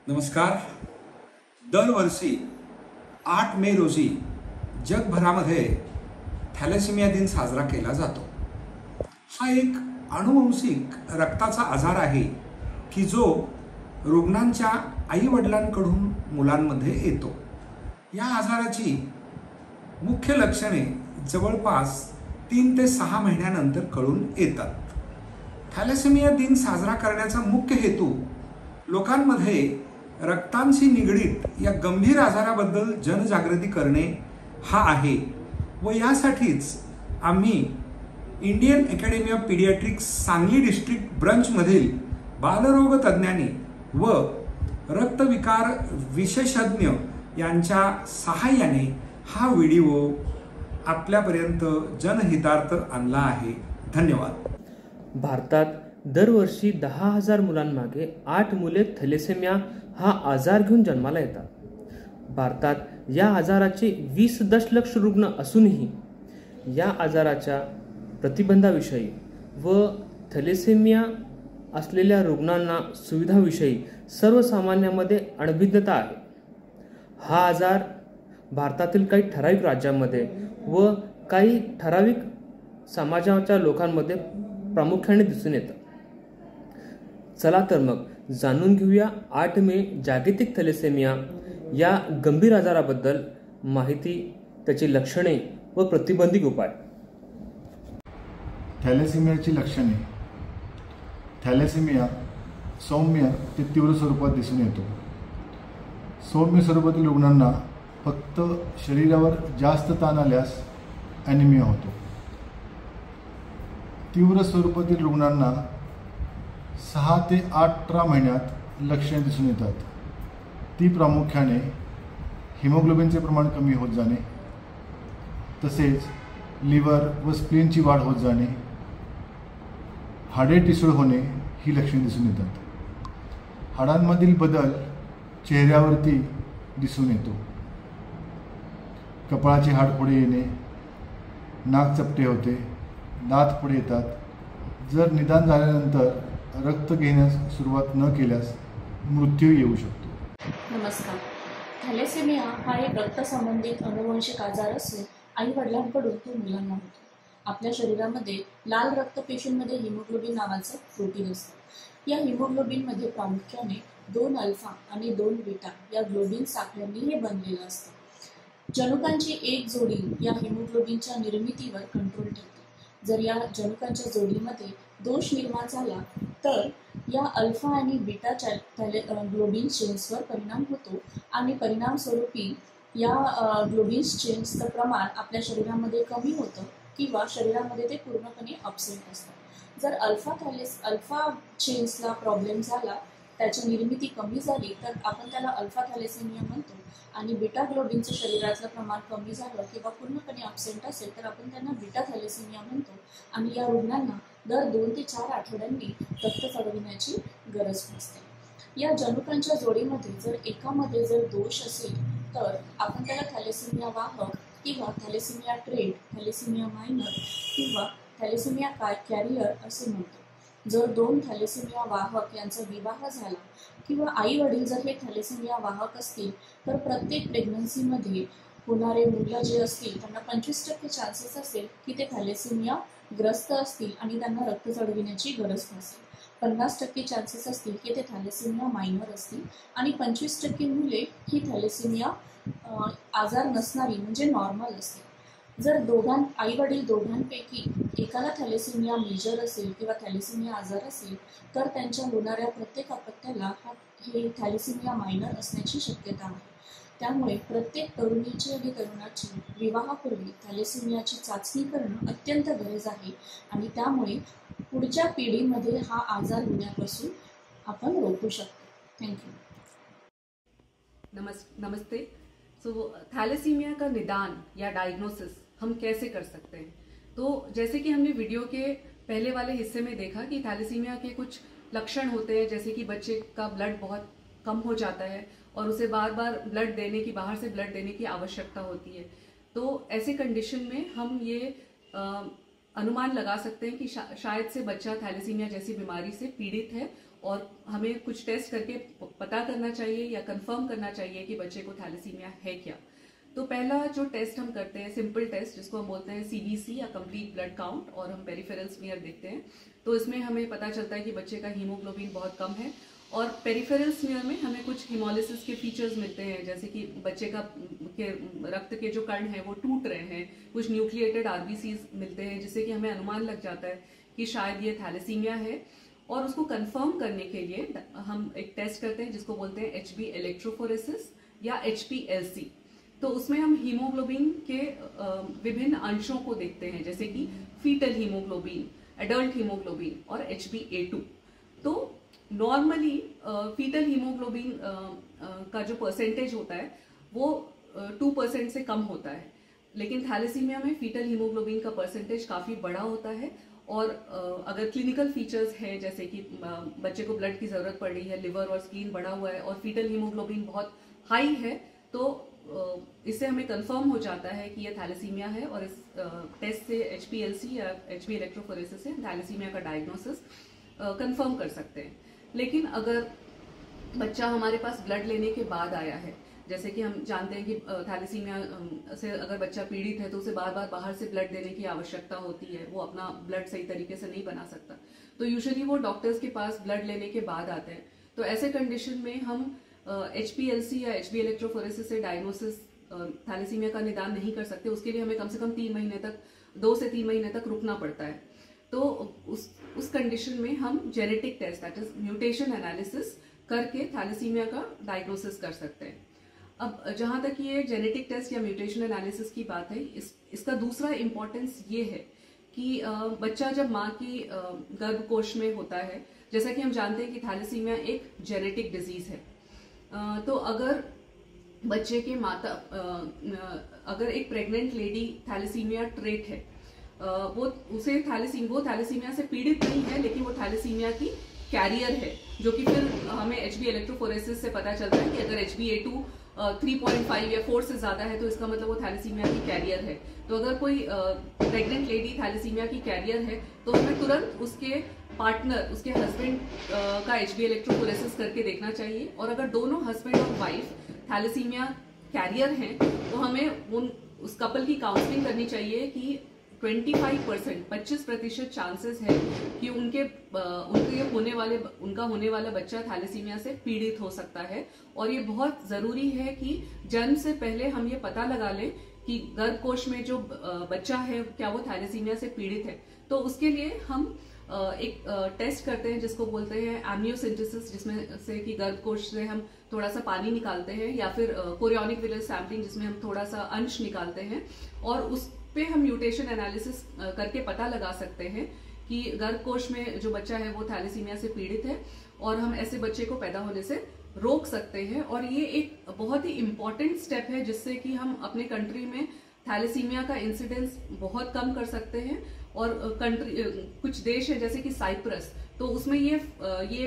नमस्कार. दरवर्षी 8 मे रोजी जगभरामध्ये थॅलेसेमिया दिन साजरा केला जातो. हा एक अनुवंशिक रक्ताचा आजार आहे की जो रुग्णांच्या आईवडिलांकडून मुलांमध्ये येतो. या आजाराची मुख्य लक्षणे जवळपास 3 ते 6 महिन्यानंतर कळून येतात. थॅलेसेमिया दिन साजरा करण्याचा मुख्य हेतू लोकांमध्ये रक्तांशी निगडीत या गंभीर आजाराबद्दल जनजागृती करणे हा आहे व यासाठीच आम्ही Indian Academy of Pediatrics Sangli district ब्रँचमधील बालरोग तज्ज्ञांनी व रक्तविकार विशेषज्ञ यांच्या सहाय्याने हा व्हिडिओ आपल्यापर्यंत जनहितार्थ आणला आहे. धन्यवाद. भारतात दरवर्षी 10,000 मुलांमागे 8 मुले थॅलेसेमिया हा आजार घेऊन जन्माला येतात. भारतात या आजाराचे 20 दशलक्ष रुग्ण असूनही या आजाराच्या प्रतिबंधाविषयी व थॅलेसेमिया असलेल्या रुग्णांना सुविधाविषयी सर्वसामान्यांमध्ये अनभिज्ञता आहे. हा आजार भारतातील काही ठराविक राज्यांमध्ये व काही ठराविक समाजाच्या लोकांमध्ये प्रामुख्याने दिसून येतं. चला तर मग जाणून घेऊया 8 मे जागतिक थॅलेसेमिया या गंभीर आजाराबद्दल माहिती, त्याची लक्षणे व प्रतिबंधित उपाय. थॅलेसेमियाची लक्षणे. थॅलेसेमिया सौम्य ते तीव्र स्वरूपात दिसून येतो. सौम्य स्वरूपातील रुग्णांना फक्त शरीरावर जास्त ताण आल्यास ॲनिमिया होतो. तीव्र स्वरूपातील रुग्णांना 6 ते 18 महिन्यात लक्षणे दिसून येतात. ती प्रामुख्याने हिमोग्लोबिनचे प्रमाण कमी होत जाणे, तसेच लिव्हर व स्प्लीनची वाढ होत जाणे, हाडे ठिसूळ होणे ही लक्षणे दिसून येतात. हाडांमधील बदल चेहऱ्यावरती दिसून येतो. कपाळाचे हाड पुढे येणे, नाक चपटे होते, दात पुढे येतात. जर निदान झाल्यानंतर रक्त घेण्यास सुरुवात न केल्यास मृत्यू येऊ शकतो. नमस्कार. थॅलेसेमिया हा एक रक्तसंबंधित अनुवंशिक आजार असून आई वडिलांकडून तो मुलांना होतो. आपल्या शरीरामध्ये लाल रक्तपेशींमध्ये हिमोग्लोबिन नावाचं प्रोटीन असतं. या हिमोग्लोबिनमध्ये प्रामुख्याने 2 अल्फा आणि 2 बीटा या ग्लोबिन साखळ्यांनी हे बनलेलं असतं. जनुकांची एक जोडी या हिमोग्लोबिनच्या निर्मितीवर कंट्रोल ठेवते. जर या जनुकांच्या जोडीमध्ये दोष निर्माण झाला तर या अल्फा आणि बीटाच्या ग्लोबिन चेन्सवर परिणाम होतो आणि परिणामस्वरूपी या ग्लोबिन चेन्सचं प्रमाण आपल्या शरीरामध्ये कमी होतं किंवा शरीरामध्ये ते पूर्णपणे अब्सेंट असतं. जर अल्फा चेन्सला प्रॉब्लेम झाला, त्याची निर्मिती कमी झाली तर आपण त्याला अल्फा थॅलेसेमिया म्हणतो. आणि बीटा ग्लोबिनचं शरीरातलं प्रमाण कमी झालं किंवा पूर्णपणे अब्सेंट असेल तर आपण त्यांना बीटा थॅलेसेमिया म्हणतो. आणि या रुग्णांना दर 2 ते 4 आठवड्यांनी रक्त चढविण्याची गरज भासते. या जनुकांच्या जोडीमध्ये जर एकामध्ये जर दोष असेल तर आपण त्याला थॅलेसेमिया वाहक किंवा थॅलेसेमिया ट्रेट, थॅलेसेमिया मायनर किंवा थॅलेसेमिया कॅरियर असे म्हणतो. जर 2 थॅलेसेमिया वाहक यांचा विवाह झाला किंवा आई वडील जर हे थॅलेसेमिया वाहक असतील तर प्रत्येक प्रेग्नन्सीमध्ये होणारे मुलं जे असतील त्यांना 25% चान्सेस असेल की ते थॅलेसेमिया ग्रस्त असतील आणि त्यांना रक्त चढविण्याची गरज भासेल. 50% चान्सेस असतील की ते थॅलेसेमिया मायनर असतील आणि 25% मुले ही थॅलेसेमिया आजार नसणारी म्हणजे नॉर्मल असतील. जर आई वडील दोघांपैकी एकाला थॅलेसेमिया मेजर असेल किंवा थॅलेसेमिया आजार असेल तर त्यांच्या होणाऱ्या प्रत्येक अपत्याला हे थॅलेसेमिया मायनर असण्याची शक्यता आहे. त्यामुळे प्रत्येक तरुणीची आणि तरुणाची विवाहापूर्वी थॅलेसेमियाची चाचणी करणं अत्यंत गरज आहे आणि त्यामुळे पुढच्या पिढीमध्ये हा आजार होण्यापासून आपण रोखू शकतो. थँक्यू. नमस्ते. सो थैलेसीमिया का निदान या डायग्नोसिस हम कैसे कर सकते हैं? तो जैसे कि हमने वीडियो के पहले वाले हिस्से में देखा कि थैलेसीमिया के कुछ लक्षण होते हैं, जैसे कि बच्चे का ब्लड बहुत कम हो जाता है और उसे बार बार ब्लड देने की, बाहर से ब्लड देने की आवश्यकता होती है. तो ऐसे कंडीशन में हम ये अनुमान लगा सकते हैं कि शायद से बच्चा थैलेसीमिया जैसी बीमारी से पीड़ित है और हमें कुछ टेस्ट करके पता करना चाहिए या कंफर्म करना चाहिए कि बच्चे को थैलेसीमिया है क्या। तो पहला जो टेस्ट हम करते हैं, सिंपल टेस्ट जिसको हम बोलते हैं CBC या कंप्लीट ब्लड काउंट, और हम पेरिफेरल स्मीयर देखते हैं। तो इसमें हमें पता चलता है कि बच्चे का हीमोग्लोबिन बहुत कम है, और पेरिफेरल स्मीयर में हमें कुछ हीमोलिसिस के फीचर्स मिलते हैं, जैसे कि बच्चे के रक्त के जो कण हैं वो टूट रहे हैं, कुछ न्यूक्लिएटेड RBCs मिलते हैं, जिससे कि हमें अनुमान लग जाता है कि शायद ये थैलेसीमिया है। और उसको कंफर्म करने के लिए हम एक टेस्ट करते हैं जिसको बोलते हैं HB इलेक्ट्रोफोरेसिस या HPLC। तो उसमें हम हीमोग्लोबिन के विभिन्न अंशों को देखते हैं, जैसे कि फीटल हीमोग्लोबिन, एडल्ट हीमोग्लोबिन और HbA2। तो नॉर्मली फीटल हीमोग्लोबिन का जो परसेंटेज होता है वो 2% से कम होता है, लेकिन थैलेसीमिया में फीटल हीमोग्लोबिन का परसेंटेज काफ़ी बड़ा होता है। और अगर क्लिनिकल फीचर्स है, जैसे कि बच्चे को ब्लड की ज़रूरत पड़ रही है, लिवर और स्प्लीन बढ़ा हुआ है और फीटल हीमोग्लोबिन बहुत हाई है, तो इससे हमें कंफर्म हो जाता है कि यह थैलेसीमिया है, और इस टेस्ट से HPLC या HB इलेक्ट्रोफोरेसिस से थैलेसीमिया का डायग्नोसिस कंफर्म कर सकते हैं। लेकिन अगर बच्चा हमारे पास ब्लड लेने के बाद आया है, जैसे कि हम जानते हैं कि थैलेसीमिया से अगर बच्चा पीड़ित है तो उसे बार बार बाहर से ब्लड देने की आवश्यकता होती है, वो अपना ब्लड सही तरीके से नहीं बना सकता, तो यूजुअली वो डॉक्टर्स के पास ब्लड लेने के बाद आते हैं। तो ऐसे कंडीशन में हम HPLC या HB इलेक्ट्रोफोरेसिस से डायग्नोसिस थैलेसीमिया का निदान नहीं कर सकते। उसके लिए हमें कम से कम 3 महीने तक, 2 से 3 महीने तक रुकना पड़ता है। तो उस कंडीशन में हम genetic test, that is mutation analysis करके थैलेसीमिया का डायग्नोसिस कर सकते हैं। अब जहाँ तक ये जेनेटिक टेस्ट या म्यूटेशन एनालिसिस की बात है, इसका दूसरा इम्पोर्टेंस ये है कि बच्चा जब माँ की गर्भकोश में होता है, जैसा कि हम जानते हैं कि थैलेसीमिया एक जेनेटिक डिजीज है, तो अगर बच्चे के माता अगर एक प्रेग्नेंट लेडी थैलेसीमिया ट्रेट है, वो थैलेसीमिया से पीड़ित नहीं है, लेकिन वो थैलेसीमिया की कैरियर है, जो कि फिर हमें HB इलेक्ट्रोफोरेसिस से पता चलता है कि अगर HbA2 3.5 या 4 से ज्यादा है तो इसका मतलब वो थैलेसीमिया की कैरियर है। तो अगर कोई प्रेग्नेंट लेडी थैलेसीमिया की कैरियर है तो हमें तुरंत उसके पार्टनर, उसके हस्बैंड का HB इलेक्ट्रोफोरेसिस करके देखना चाहिए, और अगर दोनों हस्बैंड और वाइफ थैलेसीमिया कैरियर हैं तो हमें उस कपल की काउंसलिंग करनी चाहिए कि 25% चांसेस है कि उनका होने वाला बच्चा थैलेसीमिया से पीड़ित हो सकता है। और ये बहुत जरूरी है कि जन्म से पहले हम ये पता लगा लें कि गर्भकोश में जो बच्चा है क्या वो थैलेसीमिया से पीड़ित है। तो उसके लिए हम एक टेस्ट करते हैं जिसको बोलते हैं एम्नियोसिंथेसिस, जिसमें से कि गर्भकोश से हम थोड़ा सा पानी निकालते हैं, या फिर कोरियोनिक विलर सैंपलिंग जिसमें हम थोड़ा सा अंश निकालते हैं, और उस पे हम म्यूटेशन एनालिसिस करके पता लगा सकते हैं कि गर्भकोश में जो बच्चा है वो थैलेसीमिया से पीड़ित है, और हम ऐसे बच्चे को पैदा होने से रोक सकते हैं। और ये एक बहुत ही इम्पॉर्टेंट स्टेप है जिससे कि हम अपने कंट्री में थैलेसीमिया का इंसिडेंस बहुत कम कर सकते हैं। और कुछ देश है जैसे कि साइप्रस, तो उसमें ये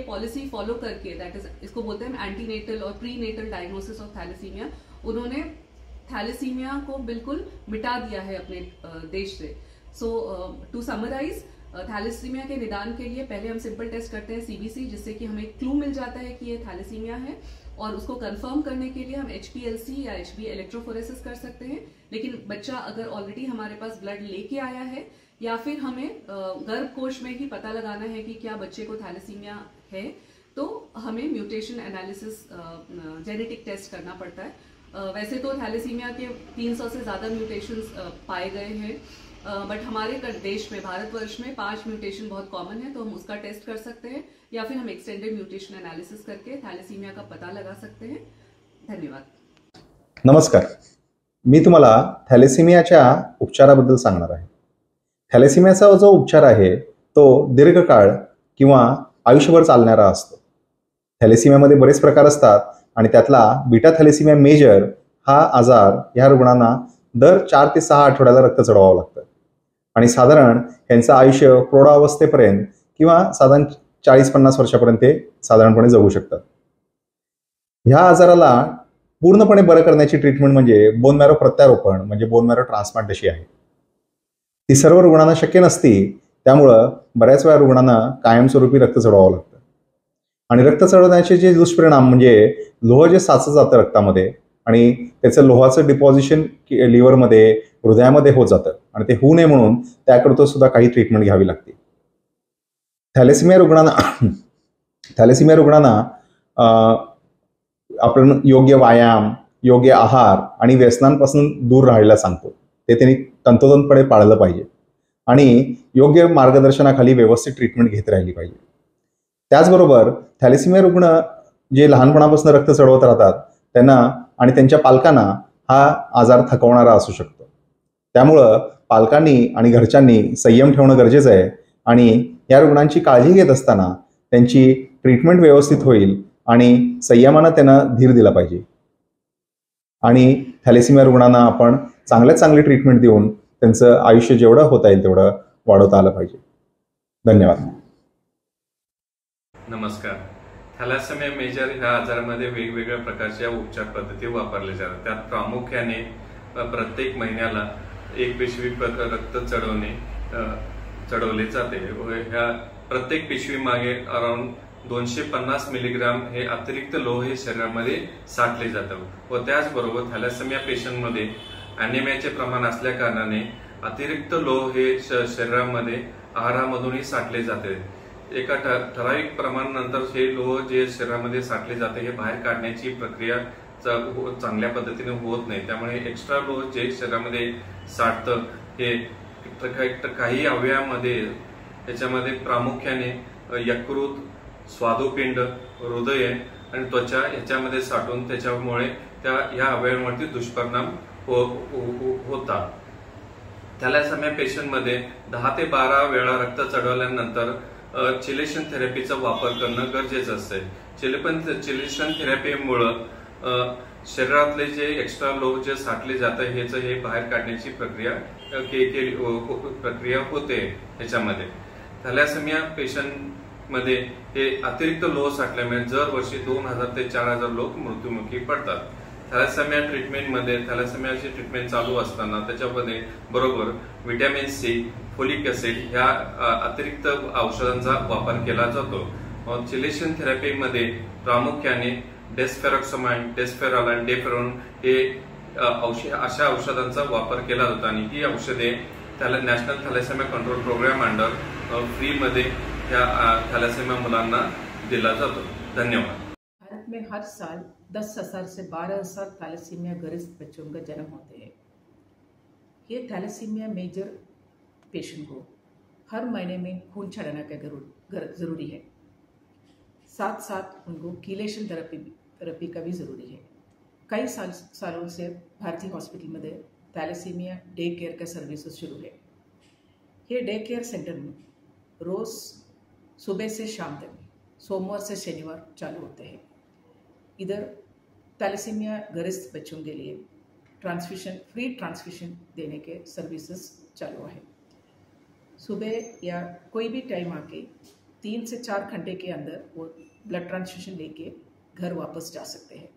पॉलिसी फॉलो करके, दैट इज इसको बोलते हैं एंटीनेटल और प्रीनेटल डायग्नोसिस ऑफ थैलेसीमिया, उन्होंने थैलेसीमिया को बिल्कुल मिटा दिया है अपने देश से। सो टू समराइज, थैलेसीमिया के निदान के लिए पहले हम सिंपल टेस्ट करते हैं CBC, जिससे कि हमें क्लू मिल जाता है कि ये थैलेसीमिया है, और उसको कंफर्म करने के लिए हम HPLC या HB इलेक्ट्रोफोरेसिस कर सकते हैं। लेकिन बच्चा अगर ऑलरेडी हमारे पास ब्लड लेके आया है, या फिर हमें गर्भकोश में ही पता लगाना है कि क्या बच्चे को थैलेसीमिया है, तो हमें म्यूटेशन एनालिसिस जेनेटिक टेस्ट करना पड़ता है। वैसे तो थैलेसीमिया के 300 से ज़्यादा म्यूटेशंस पाए गए हैं, बट हमारे देश में, भारतवर्ष में 5 म्यूटेशन बहुत कॉमन है, तो हम उसका टेस्ट कर सकते हैं, या फिर हम एक्सटेंडेड म्यूटेशन एनालिसिस करके थैलेसीमिया का पता लगा सकते हैं। धन्यवाद। नमस्कार, मी तुम्हाला थॅलेसिमियाच्या उपचाराबद्दल सांगणार आहे। थॅलेसिमियाचा जो उपचार आहे तो दीर्घकाळ किंवा आयुष्यभर चालणारा असतो। थॅलेसिमियामध्ये बरेच प्रकार असतात आणि त्यातला बीटा थॅलेसिमिया मेजर हा आजार ह्या रुग्णांना दर 4 ते 6 आठवड्याला रक्त चढवावं लागतं आणि साधारण यांचं आयुष्य प्रौढावस्थेपर्यंत किंवा साधारण 40-50 वर्षापर्यंत ते साधारणपणे जगू शकतात। ह्या आजाराला पूर्णपणे बरं करण्याची ट्रीटमेंट म्हणजे बोन मॅरो प्रत्यारोपण म्हणजे बोन मॅरो ट्रान्सप्लांट अशी आहे। ती सर्व रुग्णांना शक्य नसती, त्यामुळं बऱ्याच वेळा रुग्णांना कायमस्वरूपी रक्त चढवावं लागतं। आणि रक्त चढवण्याचे जे दुष्परिणाम म्हणजे लोह जे साचलं जातं रक्तामध्ये आणि त्याचं लोहाचं डिपॉझिशन लिव्हरमध्ये हृदयामध्ये होत जातं आणि ते होऊ नये म्हणून त्याकरता सुद्धा काही ट्रीटमेंट घ्यावी लागते. थॅलेसिमिया रुग्णांना आपण योग्य व्यायाम, योग्य आहार आणि व्यसनांपासून दूर राहायला सांगतो. ते त्यांनी तंतोतंतपणे पाळलं पाहिजे आणि योग्य मार्गदर्शनाखाली व्यवस्थित ट्रीटमेंट घेत राहिली पाहिजे. त्याचबरोबर थॅलेसिमिया रुग्ण जे लहानपणापासून रक्त चढवत राहतात त्यांना आणि त्यांच्या पालकांना हा आजार थकवणारा असू शकतो. त्यामुळं पालकांनी आणि घरच्यांनी संयम ठेवणं गरजेचं आहे आणि या रुग्णांची काळजी घेत असताना त्यांची ट्रीटमेंट व्यवस्थित होईल आणि संयमानं त्यांना धीर दिला पाहिजे आणि थॅलेसिमिया रुग्णांना आपण चांगल्यात चांगली ट्रीटमेंट देऊन त्यांचं आयुष्य जेवढं होता येईल तेवढं वाढवता आलं पाहिजे. धन्यवाद. नमस्कार. थॅलेसेमिया मेजर ह्या आजारामध्ये वेगवेगळ्या प्रकारच्या उपचार पद्धती वापरल्या जातात. त्यात प्रामुख्याने प्रत्येक महिन्याला 1 पिशवी रक्त चढवले जाते. ह्या प्रत्येक पिशवी मागे अराउंड 250 मिलीग्राम हे अतिरिक्त लोह हे शरीरामध्ये साठले जातं व त्याचबरोबर थॅलेसेमिया पेशंटमध्ये ॲनिमियाचे प्रमाण असल्या कारणाने अतिरिक्त लोह हे शरीरामध्ये आहारामधूनही साठले जाते. एका ठराविक प्रमाणानंतर हे लोह जे शरीरामध्ये साठले जाते हे बाहेर काढण्याची प्रक्रिया चांगल्या पद्धतीने होत नाही. त्यामुळे एक्स्ट्रा लोह जे शरीरामध्ये साठतं हे काही अवयवामध्ये त्याच्यामध्ये प्रामुख्याने यकृत, स्वादुपिंड, हृदय आणि त्वचा याच्यामध्ये साठून त्याच्यामुळे या अवयवांवरती दुष्परिणाम होतात. थॅलेसेमिया पेशंटमध्ये 10 ते 12 वेळा रक्त चढवल्यानंतर चिलेशन थेरपीचा वापर करणं गरजेचं असते. चिलेशन थेरपीमुळं शरीरातले जे एक्स्ट्रा लोह जे साठले जातं हे बाहेर काढण्याची प्रक्रिया होते. ह्याच्यामध्ये थॅलेसेमिया पेशंटमध्ये हे अतिरिक्त लोह साठल्यामुळे दरवर्षी 2000 ते 4000 लोक मृत्युमुखी पडतात. थॅलेसेमिया ट्रीटमेंटमध्ये थॅलेसेमियाची ट्रीटमेंट चालू असताना त्याच्यामध्ये बरोबर व्हिटॅमिन सी, फोलिक ऍसिड ह्या अतिरिक्त औषधांचा वापर केला जातो. चिलेशन थेरपीमध्ये प्रामुख्याने डेस्फेरॉक्सामाइड, डेस्फेरॉल, डेफेरॉन हे अशा औषधांचा वापर केला जातो आणि ही औषधे national thalassemia control program under फ्रीमध्ये या थॅलेसेमिया मुलांना दिला जातो. धन्यवाद. भारत में हर साल 10,000 से 12,000 थैलेसीमिया ग्रस्त बच्चों का जन्म होते हैं. ये थैलेसीमिया मेजर पेशेंट को हर महीने में खून चढ़ाना का ज़रूरी है. साथ साथ उनको कीलेशन थेरेपी का भी ज़रूरी है. कई सालों से भारतीय हॉस्पिटल में थैलेसीमिया डे केयर का सर्विसेज शुरू है. ये डे केयर सेंटर में रोज़ सुबह से शाम तक सोमवार से शनिवार चालू होते हैं. इधर थैलेसीमिया ग्रस्त बच्चों के लिए फ्री ट्रांसफ्यूशन देने के सर्विसेज चालू है. सुबह या कोई भी टाइम आके 3 से 4 घंटे के अंदर वो ब्लड ट्रांसफ्यूशन लेके घर वापस जा सकते हैं.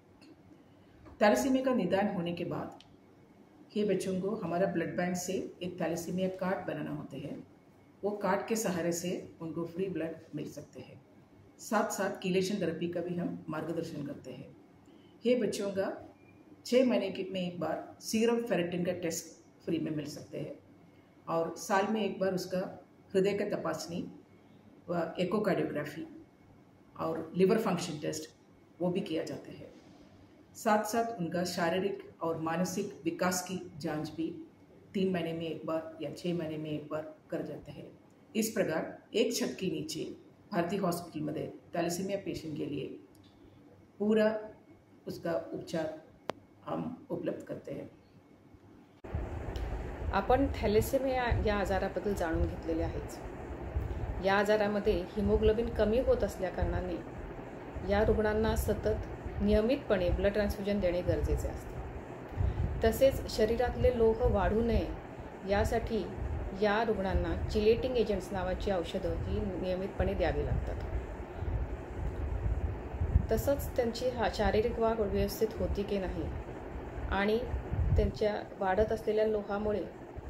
थैलेसीमिया का निदान होने के बाद ये बच्चों को हमारा ब्लड बैंक से एक थैलेसीमिया कार्ड बनाना होते हैं. वो कार्ड के सहारे से उनको फ्री ब्लड मिल सकते हैं. साथ साथ कीलेशन थेरेपी का भी हम मार्गदर्शन करते हैं. ये बच्चों का 6 महीने में एक बार सीरम फेरेटिन का टेस्ट फ्री में मिल सकते हैं और साल में एक बार उसका हृदय का तपासनी व एकोकार्डियोग्राफी और लिवर फंक्शन टेस्ट वो भी किया जाता है. साथ साथ उनका शारीरिक और मानसिक विकास की जांच भी 3 महीने में एक बार या 6 महीने में एक बार कर जाते हैं. इस प्रकार एक छत के नीचे भारतीय हॉस्पिटल में थैलेसीमिया पेशेंट के लिए पूरा उसका उपचार हम उपलब्ध करते हैं. आपण थॅलेसेमिया या आजाराबद्दल जाणून घेतलेले आहेच. या आजारामध्ये हिमोग्लोबिन कमी होत असल्याकारणाने या रुग्णांना सतत नियमितपणे ब्लड ट्रान्सफ्यूजन देणे गरजेचे असते. तसेच शरीरातले लोह वाढू नये यासाठी या रुग्णांना चिलेटिंग एजंट्स नावाची औषधं ही नियमितपणे द्यावी लागतात. तसंच त्यांची शारीरिक वाढ व्यवस्थित होती की नाही आणि त्यांच्या वाढत असलेल्या लोहामुळे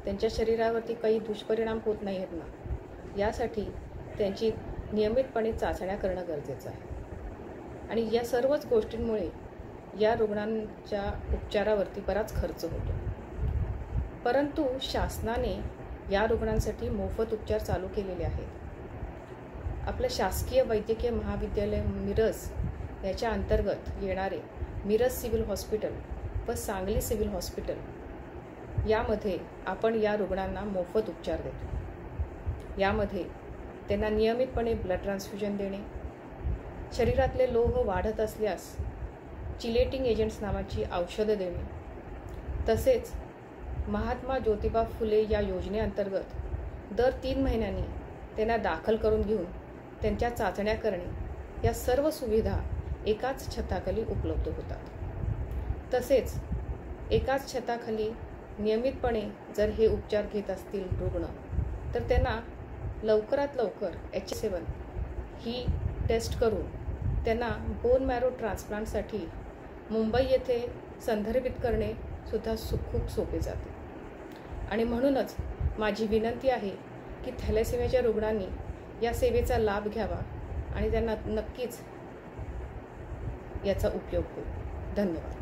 त्यांच्या शरीरावरती काही दुष्परिणाम होत नाही आहेत ना यासाठी त्यांची नियमितपणे चाचण्या करणं गरजेचं आहे. आणि या सर्वच गोष्टींमुळे या रुग्णांच्या उपचारावरती बराच खर्च होतो. परंतु शासनाने या रुग्णांसाठी मोफत उपचार चालू केलेले आहेत. आपलं शासकीय वैद्यकीय महाविद्यालय मिरज याच्या अंतर्गत येणारे मिरज सिव्हिल हॉस्पिटल व सांगली सिव्हिल हॉस्पिटल यामध्ये आपण या रुग्णांना मोफत उपचार देतो. यामध्ये त्यांना नियमितपणे ब्लड ट्रान्सफ्युजन देणे, शरीरातले लोह वाढत असल्यास चिलेटिंग एजंट्स नावाची औषधं देणे, तसेच महात्मा ज्योतिबा फुले या योजनेअंतर्गत दर 3 महिन्यांनी त्यांना दाखल करून घेऊन त्यांच्या चाचण्या करणे, या सर्व सुविधा एकाच छताखाली उपलब्ध होतात. तसेच एकाच छताखाली नियमितपणे जर हे उपचार घेत असतील रुग्ण, तर त्यांना लवकरात लवकर H7 ही टेस्ट करून त्यांना बोन मॅरो ट्रान्सप्लांटसाठी मुंबई येथे संदर्भित करणे सुद्धा खूप सोपे जाते. आणि म्हणूनच माझी विनंती आहे की थॅलेसेमियाच्या रुग्णांनी या सेवेचा लाभ घ्यावा आणि त्यांना नक्कीच याचा उपयोग होईल. धन्यवाद.